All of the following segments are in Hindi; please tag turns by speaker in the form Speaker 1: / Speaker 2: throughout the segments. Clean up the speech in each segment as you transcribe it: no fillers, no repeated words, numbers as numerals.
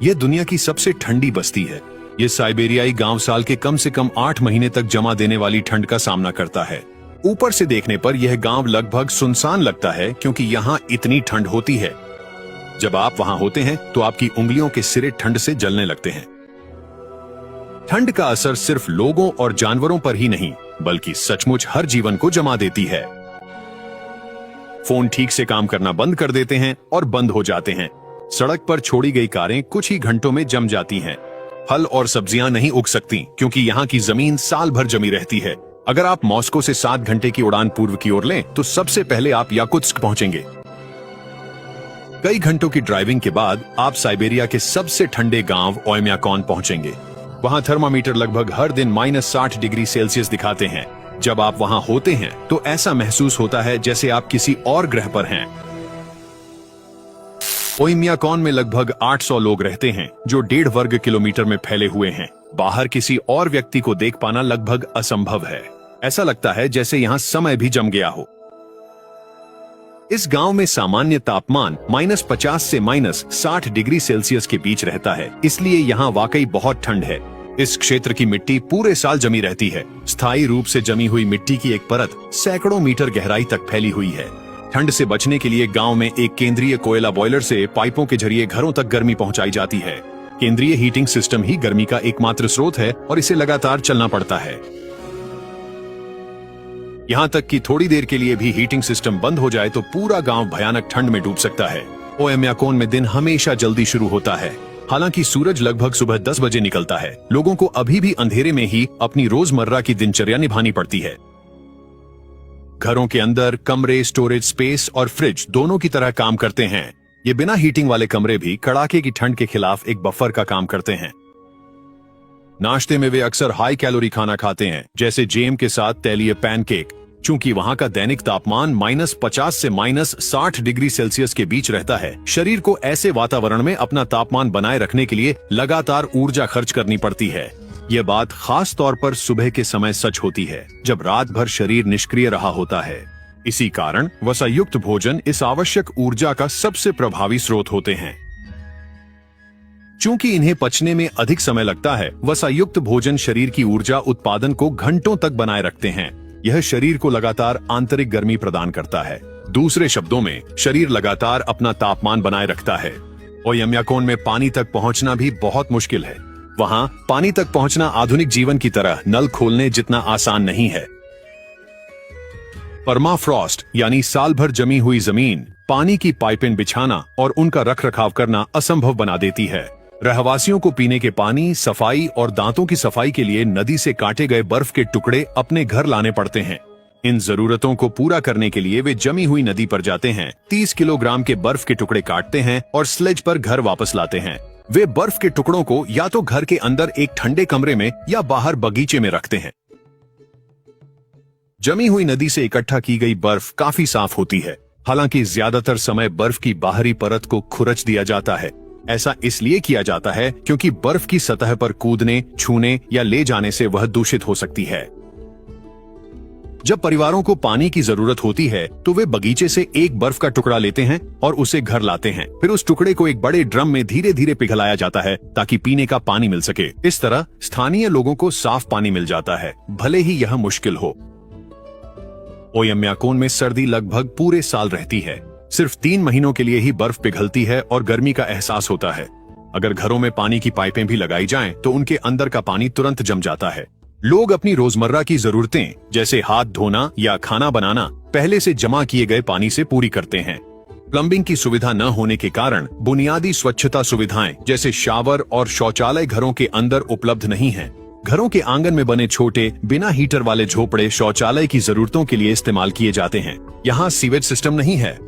Speaker 1: यह दुनिया की सबसे ठंडी बस्ती है। ये साइबेरियाई गांव साल के कम से कम 8 महीने तक जमा देने वाली ठंड का सामना करता है। ऊपर से देखने पर यह गांव लगभग सुनसान लगता है क्योंकि यहाँ इतनी ठंड होती है। जब आप वहां होते हैं तो आपकी उंगलियों के सिरे ठंड से जलने लगते हैं। ठंड का असर सिर्फ लोगों और जानवरों पर ही नहीं बल्कि सचमुच हर जीवन को जमा देती है। फोन ठीक से काम करना बंद कर देते हैं और बंद हो जाते हैं। सड़क पर छोड़ी गई कारें कुछ ही घंटों में जम जाती हैं। फल और सब्जियां नहीं उग सकती क्योंकि यहाँ की जमीन साल भर जमी रहती है। अगर आप मॉस्को से 7 घंटे की उड़ान पूर्व की ओर लें तो सबसे पहले आप याकुत्स्क पहुंचेंगे। कई घंटों की ड्राइविंग के बाद आप साइबेरिया के सबसे ठंडे गांव ओयम्याकॉन पहुंचेंगे। वहां थर्मामीटर लगभग हर दिन -60 डिग्री सेल्सियस दिखाते हैं। जब आप वहां होते हैं तो ऐसा महसूस होता है जैसे आप किसी और ग्रह पर हैं। ओयम्याकॉन में लगभग 800 लोग रहते हैं जो 1.5 वर्ग किलोमीटर में फैले हुए हैं। बाहर किसी और व्यक्ति को देख पाना लगभग असंभव है। ऐसा लगता है जैसे यहाँ समय भी जम गया हो। इस गांव में सामान्य तापमान -50 से -60 डिग्री सेल्सियस के बीच रहता है, इसलिए यहाँ वाकई बहुत ठंड है। इस क्षेत्र की मिट्टी पूरे साल जमी रहती है। स्थायी रूप से जमी हुई मिट्टी की एक परत सैकड़ों मीटर गहराई तक फैली हुई है। ठंड से बचने के लिए गांव में एक केंद्रीय कोयला बॉयलर से पाइपों के जरिए घरों तक गर्मी पहुंचाई जाती है। केंद्रीय हीटिंग सिस्टम ही गर्मी का एकमात्र स्रोत है और इसे लगातार चलना पड़ता है। यहाँ तक कि थोड़ी देर के लिए भी हीटिंग सिस्टम बंद हो जाए तो पूरा गांव भयानक ठंड में डूब सकता है। ओयम्याकॉन में दिन हमेशा जल्दी शुरू होता है। हालांकि सूरज लगभग सुबह 10 बजे निकलता है। लोगों को अभी भी अंधेरे में ही अपनी रोजमर्रा की दिनचर्या निभानी पड़ती है। घरों के अंदर कमरे, स्टोरेज स्पेस और फ्रिज दोनों की तरह काम करते हैं। ये बिना हीटिंग वाले कमरे भी कड़ाके की ठंड के खिलाफ एक बफर का काम करते हैं। नाश्ते में वे अक्सर हाई कैलोरी खाना खाते हैं, जैसे जेम के साथ तैलीय पैनकेक। चूंकि वहां का दैनिक तापमान -50 से -60 डिग्री सेल्सियस के बीच रहता है, शरीर को ऐसे वातावरण में अपना तापमान बनाए रखने के लिए लगातार ऊर्जा खर्च करनी पड़ती है। यह बात खास तौर पर सुबह के समय सच होती है, जब रात भर शरीर निष्क्रिय रहा होता है। इसी कारण वसायुक्त भोजन इस आवश्यक ऊर्जा का सबसे प्रभावी स्रोत होते हैं। चूंकि इन्हें पचने में अधिक समय लगता है, वसायुक्त भोजन शरीर की ऊर्जा उत्पादन को घंटों तक बनाए रखते हैं। यह शरीर को लगातार आंतरिक गर्मी प्रदान करता है। दूसरे शब्दों में, शरीर लगातार अपना तापमान बनाए रखता है। ओयम्याकॉन में पानी तक पहुंचना भी बहुत मुश्किल है। वहां पानी तक पहुंचना आधुनिक जीवन की तरह नल खोलने जितना आसान नहीं है। परमाफ्रॉस्ट यानी साल भर जमी हुई जमीन पानी की पाइपें बिछाना और उनका रखरखाव करना असंभव बना देती है। रहवासियों को पीने के पानी, सफाई और दांतों की सफाई के लिए नदी से काटे गए बर्फ के टुकड़े अपने घर लाने पड़ते हैं। इन जरूरतों को पूरा करने के लिए वे जमी हुई नदी पर जाते हैं, 30 किलोग्राम के बर्फ के टुकड़े काटते हैं और स्लेज पर घर वापस लाते हैं। वे बर्फ के टुकड़ों को या तो घर के अंदर एक ठंडे कमरे में या बाहर बगीचे में रखते हैं। जमी हुई नदी से इकट्ठा की गई बर्फ काफी साफ होती है। हालांकि ज्यादातर समय बर्फ की बाहरी परत को खुरच दिया जाता है। ऐसा इसलिए किया जाता है क्योंकि बर्फ की सतह पर कूदने, छूने या ले जाने से वह दूषित हो सकती है। जब परिवारों को पानी की जरूरत होती है तो वे बगीचे से एक बर्फ का टुकड़ा लेते हैं और उसे घर लाते हैं। फिर उस टुकड़े को एक बड़े ड्रम में धीरे धीरे पिघलाया जाता है ताकि पीने का पानी मिल सके। इस तरह स्थानीय लोगों को साफ पानी मिल जाता है, भले ही यह मुश्किल हो। ओयम्याकॉन में सर्दी लगभग पूरे साल रहती है। सिर्फ 3 महीनों के लिए ही बर्फ पिघलती है और गर्मी का एहसास होता है। अगर घरों में पानी की पाइपें भी लगाई जाएं, तो उनके अंदर का पानी तुरंत जम जाता है। लोग अपनी रोजमर्रा की जरूरतें जैसे हाथ धोना या खाना बनाना पहले से जमा किए गए पानी से पूरी करते हैं। प्लम्बिंग की सुविधा न होने के कारण बुनियादी स्वच्छता सुविधाएं जैसे शावर और शौचालय घरों के अंदर उपलब्ध नहीं हैं। घरों के आंगन में बने छोटे बिना हीटर वाले झोपड़े शौचालय की जरूरतों के लिए इस्तेमाल किए जाते हैं। यहाँ सीवेज सिस्टम नहीं है।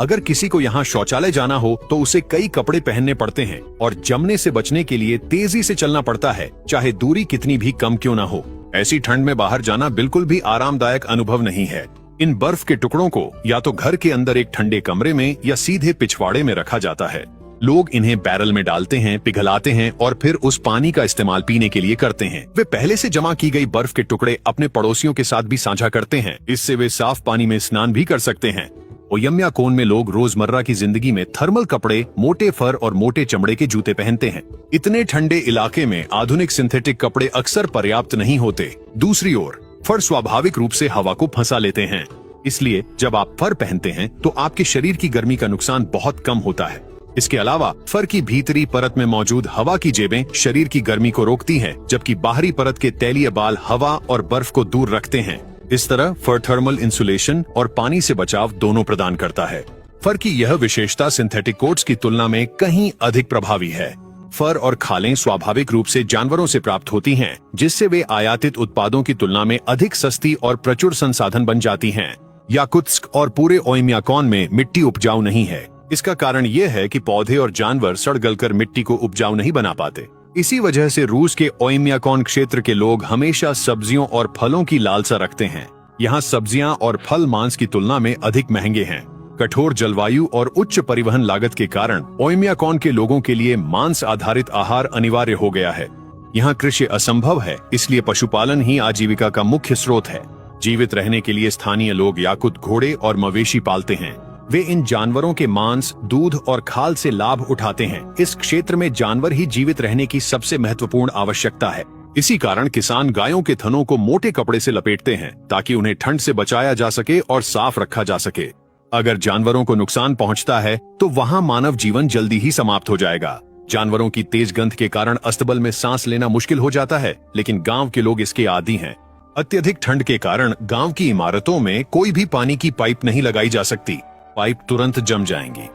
Speaker 1: अगर किसी को यहाँ शौचालय जाना हो तो उसे कई कपड़े पहनने पड़ते हैं और जमने से बचने के लिए तेजी से चलना पड़ता है, चाहे दूरी कितनी भी कम क्यों ना हो। ऐसी ठंड में बाहर जाना बिल्कुल भी आरामदायक अनुभव नहीं है। इन बर्फ के टुकड़ों को या तो घर के अंदर एक ठंडे कमरे में या सीधे पिछवाड़े में रखा जाता है। लोग इन्हें बैरल में डालते हैं, पिघलाते हैं और फिर उस पानी का इस्तेमाल पीने के लिए करते हैं। वे पहले से जमा की गई बर्फ के टुकड़े अपने पड़ोसियों के साथ भी साझा करते हैं। इससे वे साफ पानी में स्नान भी कर सकते हैं। ओयम्याकोन में लोग रोजमर्रा की जिंदगी में थर्मल कपड़े, मोटे फर और मोटे चमड़े के जूते पहनते हैं। इतने ठंडे इलाके में आधुनिक सिंथेटिक कपड़े अक्सर पर्याप्त नहीं होते। दूसरी ओर फर स्वाभाविक रूप से हवा को फंसा लेते हैं, इसलिए जब आप फर पहनते हैं तो आपके शरीर की गर्मी का नुकसान बहुत कम होता है। इसके अलावा फर की भीतरी परत में मौजूद हवा की जेबें शरीर की गर्मी को रोकती हैं, जबकि बाहरी परत के तैलीय बाल हवा और बर्फ को दूर रखते हैं। इस तरह फर थर्मल इंसुलेशन और पानी से बचाव दोनों प्रदान करता है। फर की यह विशेषता सिंथेटिक कोट्स की तुलना में कहीं अधिक प्रभावी है। फर और खालें स्वाभाविक रूप से जानवरों से प्राप्त होती हैं, जिससे वे आयातित उत्पादों की तुलना में अधिक सस्ती और प्रचुर संसाधन बन जाती हैं। याकुत्स्क और पूरे ओयम्याकोन में मिट्टी उपजाऊ नहीं है। इसका कारण यह है कि पौधे और जानवर सड़ गलकर मिट्टी को उपजाऊ नहीं बना पाते। इसी वजह से रूस के ओयम्याकोन क्षेत्र के लोग हमेशा सब्जियों और फलों की लालसा रखते हैं। यहाँ सब्जियां और फल मांस की तुलना में अधिक महंगे हैं। कठोर जलवायु और उच्च परिवहन लागत के कारण ओयम्याकोन के लोगों के लिए मांस आधारित आहार अनिवार्य हो गया है। यहाँ कृषि असंभव है, इसलिए पशुपालन ही आजीविका का मुख्य स्रोत है। जीवित रहने के लिए स्थानीय लोग याकुत घोड़े और मवेशी पालते हैं। वे इन जानवरों के मांस, दूध और खाल से लाभ उठाते हैं। इस क्षेत्र में जानवर ही जीवित रहने की सबसे महत्वपूर्ण आवश्यकता है। इसी कारण किसान गायों के थनों को मोटे कपड़े से लपेटते हैं ताकि उन्हें ठंड से बचाया जा सके और साफ रखा जा सके। अगर जानवरों को नुकसान पहुंचता है तो वहां मानव जीवन जल्दी ही समाप्त हो जाएगा। जानवरों की तेज गंध के कारण अस्तबल में सांस लेना मुश्किल हो जाता है, लेकिन गांव के लोग इसके आदी हैं। अत्यधिक ठंड के कारण गांव की इमारतों में कोई भी पानी की पाइप नहीं लगाई जा सकती। पाइप तुरंत जम जाएंगी।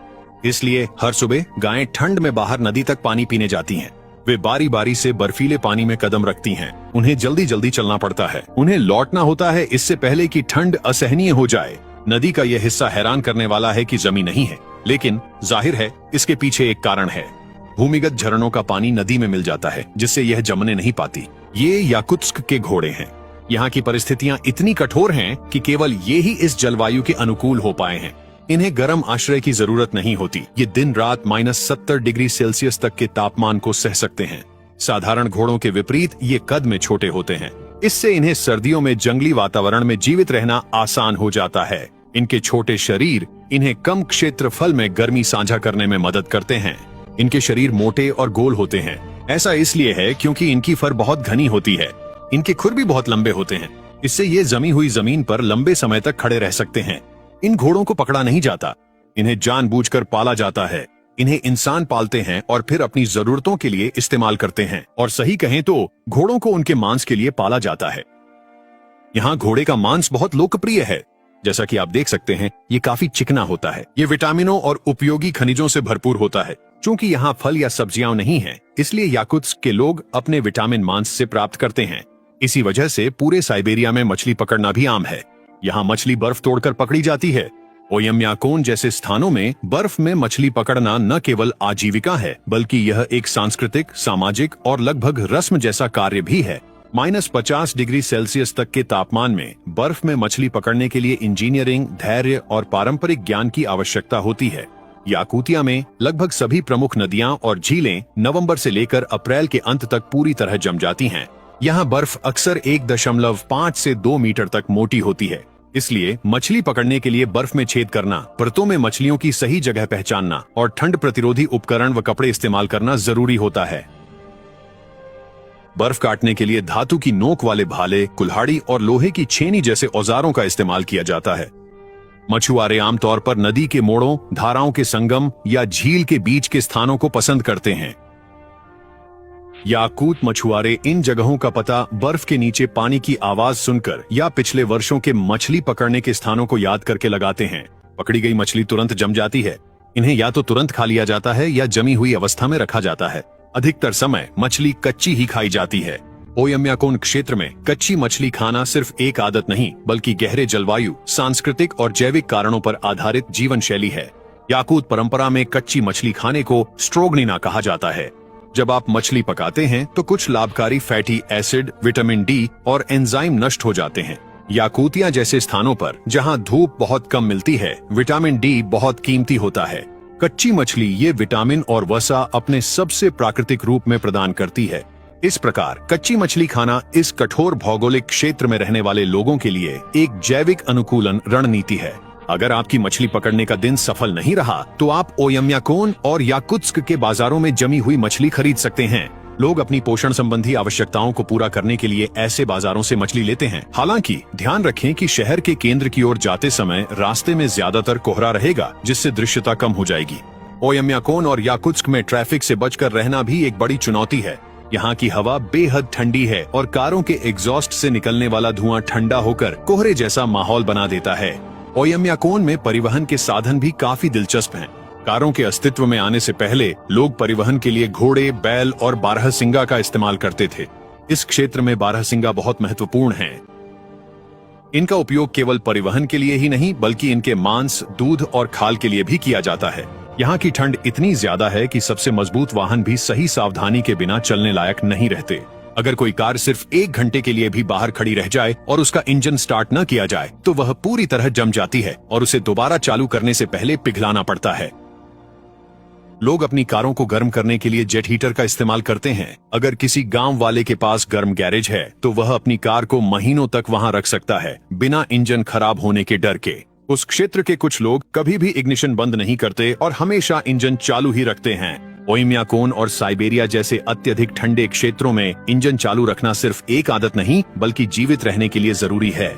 Speaker 1: इसलिए हर सुबह गायें ठंड में बाहर नदी तक पानी पीने जाती हैं। वे बारी बारी से बर्फीले पानी में कदम रखती हैं। उन्हें जल्दी जल्दी चलना पड़ता है। उन्हें लौटना होता है इससे पहले कि ठंड असहनीय हो जाए। नदी का यह हिस्सा हैरान करने वाला है कि जमी नहीं है, लेकिन जाहिर है इसके पीछे एक कारण है। भूमिगत झरनों का पानी नदी में मिल जाता है, जिससे यह जमने नहीं पाती। ये याकुत्स्क के घोड़े हैं। यहाँ की परिस्थितियां इतनी कठोर हैं कि केवल ये ही इस जलवायु के अनुकूल हो पाए हैं। इन्हें गर्म आश्रय की जरूरत नहीं होती। ये दिन रात -70 डिग्री सेल्सियस तक के तापमान को सह सकते हैं। साधारण घोड़ों के विपरीत ये कद में छोटे होते हैं। इससे इन्हें सर्दियों में जंगली वातावरण में जीवित रहना आसान हो जाता है। इनके छोटे शरीर इन्हें कम क्षेत्रफल में गर्मी साझा करने में मदद करते हैं। इनके शरीर मोटे और गोल होते हैं। ऐसा इसलिए है क्योंकि इनकी फर बहुत घनी होती है। इनके खुर भी बहुत लंबे होते हैं। इससे ये जमी हुई जमीन पर लंबे समय तक खड़े रह सकते हैं। इन घोड़ों को पकड़ा नहीं जाता। इन्हें जानबूझकर पाला जाता है। इन्हें इंसान पालते हैं और फिर अपनी जरूरतों के लिए इस्तेमाल करते हैं। और सही कहें तो घोड़ों को उनके मांस के लिए पाला जाता है। यहाँ घोड़े का मांस बहुत लोकप्रिय है। जैसा कि आप देख सकते हैं, ये काफी चिकना होता है। ये विटामिनों और उपयोगी खनिजों से भरपूर होता है। चूंकि यहाँ फल या सब्जियां नहीं हैं, इसलिए याकुत्स्क के लोग अपने विटामिन मांस से प्राप्त करते हैं। इसी वजह से पूरे साइबेरिया में मछली पकड़ना भी आम है। यहाँ मछली बर्फ तोड़कर पकड़ी जाती है। ओयम्याकोन जैसे स्थानों में बर्फ में मछली पकड़ना न केवल आजीविका है, बल्कि यह एक सांस्कृतिक, सामाजिक और लगभग रस्म जैसा कार्य भी है। -50 डिग्री सेल्सियस तक के तापमान में बर्फ में मछली पकड़ने के लिए इंजीनियरिंग, धैर्य और पारंपरिक ज्ञान की आवश्यकता होती है। याकुतिया में लगभग सभी प्रमुख नदियां और झीलें नवंबर से लेकर अप्रैल के अंत तक पूरी तरह जम जाती हैं। यहाँ बर्फ अक्सर 1.5 से 2 मीटर तक मोटी होती है। इसलिए मछली पकड़ने के लिए बर्फ में छेद करना, परतों में मछलियों की सही जगह पहचानना और ठंड प्रतिरोधी उपकरण व कपड़े इस्तेमाल करना जरूरी होता है। बर्फ काटने के लिए धातु की नोक वाले भाले, कुल्हाड़ी और लोहे की छेनी जैसे औजारों का इस्तेमाल किया जाता है। मछुआरे आमतौर पर नदी के मोड़ों, धाराओं के संगम या झील के बीच के स्थानों को पसंद करते हैं। याकूत मछुआरे इन जगहों का पता बर्फ के नीचे पानी की आवाज सुनकर या पिछले वर्षों के मछली पकड़ने के स्थानों को याद करके लगाते हैं। पकड़ी गई मछली तुरंत जम जाती है। इन्हें या तो तुरंत खा लिया जाता है या जमी हुई अवस्था में रखा जाता है। अधिकतर समय मछली कच्ची ही खाई जाती है। ओयम्याकोन क्षेत्र में कच्ची मछली खाना सिर्फ एक आदत नहीं, बल्कि गहरे जलवायु, सांस्कृतिक और जैविक कारणों पर आधारित जीवन शैली है। याकूत परंपरा में कच्ची मछली खाने को स्ट्रोगनिना कहा जाता है। जब आप मछली पकाते हैं तो कुछ लाभकारी फैटी एसिड, विटामिन डी और एंजाइम नष्ट हो जाते हैं। याकूतिया जैसे स्थानों पर जहां धूप बहुत कम मिलती है, विटामिन डी बहुत कीमती होता है। कच्ची मछली ये विटामिन और वसा अपने सबसे प्राकृतिक रूप में प्रदान करती है। इस प्रकार कच्ची मछली खाना इस कठोर भौगोलिक क्षेत्र में रहने वाले लोगों के लिए एक जैविक अनुकूलन रणनीति है। अगर आपकी मछली पकड़ने का दिन सफल नहीं रहा तो आप ओयम्याकोन और याकुत्स्क के बाजारों में जमी हुई मछली खरीद सकते हैं। लोग अपनी पोषण संबंधी आवश्यकताओं को पूरा करने के लिए ऐसे बाजारों से मछली लेते हैं। हालांकि ध्यान रखें कि शहर के केंद्र की ओर जाते समय रास्ते में ज्यादातर कोहरा रहेगा, जिससे दृश्यता कम हो जाएगी। ओयम्याकोन और याकुत्स्क में ट्रैफिक से बचकर रहना भी एक बड़ी चुनौती है। यहाँ की हवा बेहद ठंडी है और कारों के एग्जॉस्ट से निकलने वाला धुआं ठंडा होकर कोहरे जैसा माहौल बना देता है। ओयम्याकोन में परिवहन के साधन भी काफी दिलचस्प हैं। कारों के अस्तित्व में आने से पहले लोग परिवहन के लिए घोड़े, बैल और बारहसिंगा का इस्तेमाल करते थे। इस क्षेत्र में बारहसिंगा बहुत महत्वपूर्ण हैं। इनका उपयोग केवल परिवहन के लिए ही नहीं बल्कि इनके मांस, दूध और खाल के लिए भी किया जाता है। यहाँ की ठंड इतनी ज्यादा है कि सबसे मजबूत वाहन भी सही सावधानी के बिना चलने लायक नहीं रहते। अगर कोई कार सिर्फ 1 घंटे के लिए भी बाहर खड़ी रह जाए और उसका इंजन स्टार्ट न किया जाए तो वह पूरी तरह जम जाती है और उसे दोबारा चालू करने से पहले पिघलाना पड़ता है। लोग अपनी कारों को गर्म करने के लिए जेट हीटर का इस्तेमाल करते हैं। अगर किसी गांव वाले के पास गर्म गैरेज है तो वह अपनी कार को महीनों तक वहां रख सकता है, बिना इंजन खराब होने के डर के। उस क्षेत्र के कुछ लोग कभी भी इग्निशन बंद नहीं करते और हमेशा इंजन चालू ही रखते हैं। ओयम्याकोन और साइबेरिया जैसे अत्यधिक ठंडे क्षेत्रों में इंजन चालू रखना सिर्फ एक आदत नहीं बल्कि जीवित रहने के लिए जरूरी है।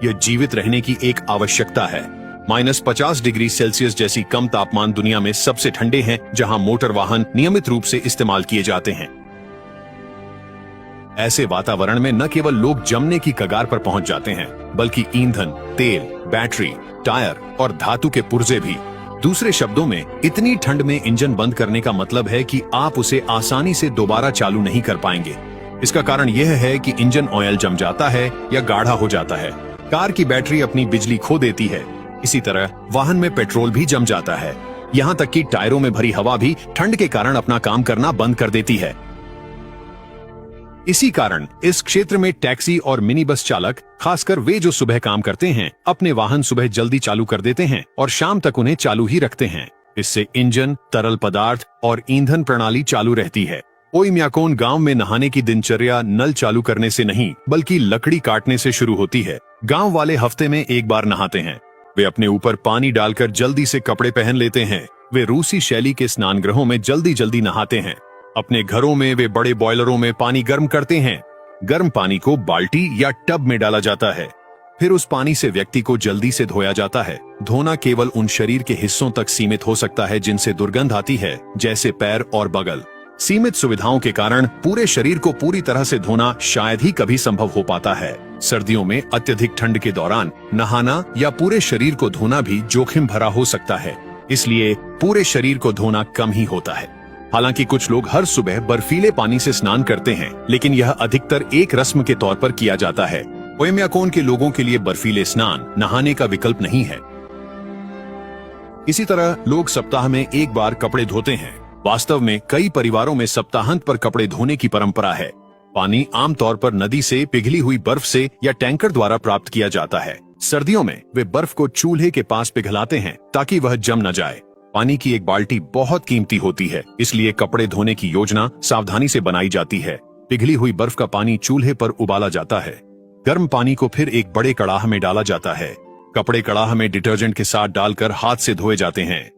Speaker 1: यह जीवित रहने की एक आवश्यकता है। -50 डिग्री सेल्सियस जैसी कम तापमान दुनिया में सबसे ठंडे हैं, जहां मोटर वाहन नियमित रूप से इस्तेमाल किए जाते हैं। ऐसे वातावरण में न केवल लोग जमने की कगार पर पहुंच जाते हैं बल्कि ईंधन, तेल, बैटरी, टायर और धातु के पुर्जे भी। दूसरे शब्दों में, इतनी ठंड में इंजन बंद करने का मतलब है कि आप उसे आसानी से दोबारा चालू नहीं कर पाएंगे। इसका कारण यह है कि इंजन ऑयल जम जाता है या गाढ़ा हो जाता है। कार की बैटरी अपनी बिजली खो देती है। इसी तरह वाहन में पेट्रोल भी जम जाता है। यहाँ तक कि टायरों में भरी हवा भी ठंड के कारण अपना काम करना बंद कर देती है। इसी कारण इस क्षेत्र में टैक्सी और मिनी बस चालक, खासकर वे जो सुबह काम करते हैं, अपने वाहन सुबह जल्दी चालू कर देते हैं और शाम तक उन्हें चालू ही रखते हैं। इससे इंजन, तरल पदार्थ और ईंधन प्रणाली चालू रहती है। ओयम्याकोन गांव में नहाने की दिनचर्या नल चालू करने से नहीं बल्कि लकड़ी काटने से शुरू होती है। गांव वाले हफ्ते में एक बार नहाते हैं। वे अपने ऊपर पानी डालकर जल्दी से कपड़े पहन लेते हैं। वे रूसी शैली के स्नान गृहों में जल्दी जल्दी नहाते हैं। अपने घरों में वे बड़े बॉयलरों में पानी गर्म करते हैं। गर्म पानी को बाल्टी या टब में डाला जाता है। फिर उस पानी से व्यक्ति को जल्दी से धोया जाता है। धोना केवल उन शरीर के हिस्सों तक सीमित हो सकता है जिनसे दुर्गंध आती है, जैसे पैर और बगल। सीमित सुविधाओं के कारण पूरे शरीर को पूरी तरह से धोना शायद ही कभी संभव हो पाता है। सर्दियों में अत्यधिक ठंड के दौरान नहाना या पूरे शरीर को धोना भी जोखिम भरा हो सकता है, इसलिए पूरे शरीर को धोना कम ही होता है। हालांकि कुछ लोग हर सुबह बर्फीले पानी से स्नान करते हैं, लेकिन यह अधिकतर एक रस्म के तौर पर किया जाता है। ओयम्याकोन के लोगों के लिए बर्फीले स्नान नहाने का विकल्प नहीं है। इसी तरह लोग सप्ताह में एक बार कपड़े धोते हैं। वास्तव में कई परिवारों में सप्ताहांत पर कपड़े धोने की परंपरा है। पानी आमतौर पर नदी से, पिघली हुई बर्फ से या टैंकर द्वारा प्राप्त किया जाता है। सर्दियों में वे बर्फ को चूल्हे के पास पिघलाते हैं ताकि वह जम न जाए। पानी की एक बाल्टी बहुत कीमती होती है, इसलिए कपड़े धोने की योजना सावधानी से बनाई जाती है। पिघली हुई बर्फ का पानी चूल्हे पर उबाला जाता है। गर्म पानी को फिर एक बड़े कड़ाह में डाला जाता है। कपड़े कड़ाह में डिटर्जेंट के साथ डालकर हाथ से धोए जाते हैं।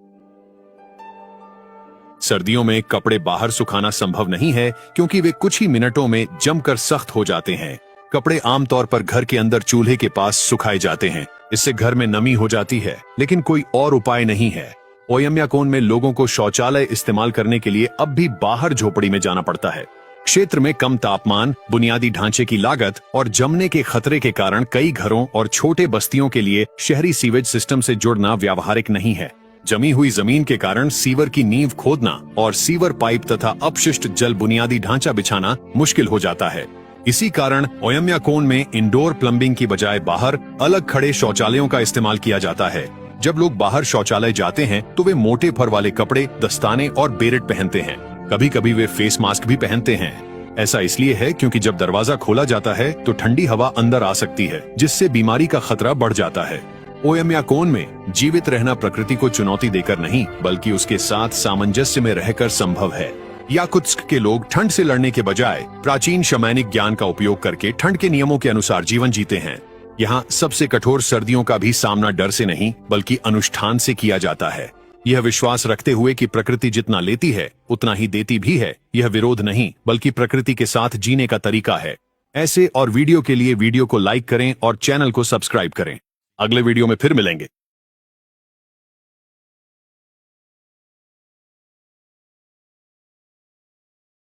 Speaker 1: सर्दियों में कपड़े बाहर सुखाना संभव नहीं है क्योंकि वे कुछ ही मिनटों में जमकर सख्त हो जाते हैं। कपड़े आमतौर पर घर के अंदर चूल्हे के पास सुखाए जाते हैं। इससे घर में नमी हो जाती है, लेकिन कोई और उपाय नहीं है। ओयम्याकोन में लोगों को शौचालय इस्तेमाल करने के लिए अब भी बाहर झोपड़ी में जाना पड़ता है। क्षेत्र में कम तापमान, बुनियादी ढांचे की लागत और जमने के खतरे के कारण कई घरों और छोटे बस्तियों के लिए शहरी सीवेज सिस्टम से जुड़ना व्यावहारिक नहीं है। जमी हुई जमीन के कारण सीवर की नींव खोदना और सीवर पाइप तथा अपशिष्ट जल बुनियादी ढांचा बिछाना मुश्किल हो जाता है। इसी कारण ओयम्याकोन में इंडोर प्लम्बिंग की बजाय बाहर अलग खड़े शौचालयों का इस्तेमाल किया जाता है। जब लोग बाहर शौचालय जाते हैं तो वे मोटे फर वाले कपड़े, दस्ताने और बेरेट पहनते हैं। कभी कभी वे फेस मास्क भी पहनते हैं। ऐसा इसलिए है क्योंकि जब दरवाजा खोला जाता है तो ठंडी हवा अंदर आ सकती है, जिससे बीमारी का खतरा बढ़ जाता है। ओयम्याकोन में जीवित रहना प्रकृति को चुनौती देकर नहीं बल्कि उसके साथ सामंजस्य में रहकर संभव है। याकुत्स्क के लोग ठंड से लड़ने के बजाय प्राचीन शमैनिक ज्ञान का उपयोग करके ठंड के नियमों के अनुसार जीवन जीते हैं। यहाँ सबसे कठोर सर्दियों का भी सामना डर से नहीं बल्कि अनुष्ठान से किया जाता है। यह विश्वास रखते हुए कि प्रकृति जितना लेती है उतना ही देती भी है। यह विरोध नहीं बल्कि प्रकृति के साथ जीने का तरीका है। ऐसे और वीडियो के लिए वीडियो को लाइक करें और चैनल को सब्सक्राइब करें। अगले वीडियो में फिर मिलेंगे।